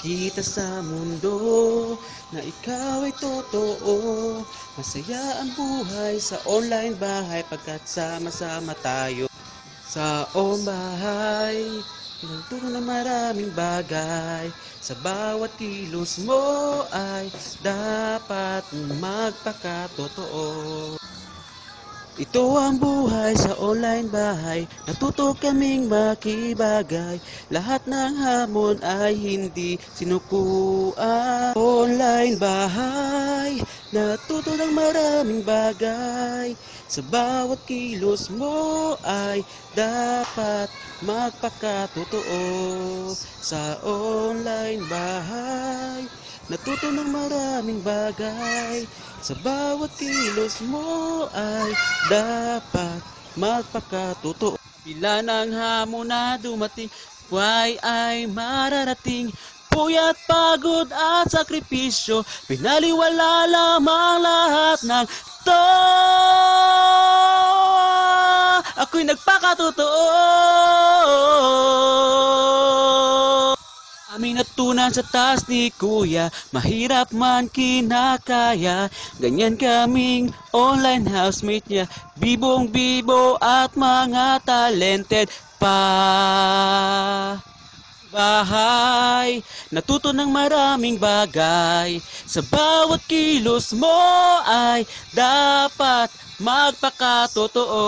Kita sa mundo na ikaw ay totoo. Masaya ang buhay sa online bahay pagkat sama-sama tayo. Sa online bahay, nagturo ng maraming bagay. Sa bawat kilos mo ay dapat magpakatotoo. Ito ang buhay sa online bahay, natuto kaming makibagay. Lahat ng hamon ay hindi sinukuan. Online bahay, natuto ng maraming bagay. Sa bawat kilos mo ay dapat magpakatotoo. Sa online bahay, natuto ng maraming bagay. Sa bawat kilos mo ay dapat magpakatotoo. Pila ng hamon na dumating, buhay ay mararating. Puyat, pagod at sakripisyo, pinaliwala lamang lahat ng to. Ako'y nagpakatotoo. Aming natunan sa taas ni Kuya, mahirap man kinakaya. Ganyan kaming online housemate niya, bibong bibo at mga talented pa. Bahay, natuto ng maraming bagay. Sa bawat kilos mo ay dapat magpakatotoo.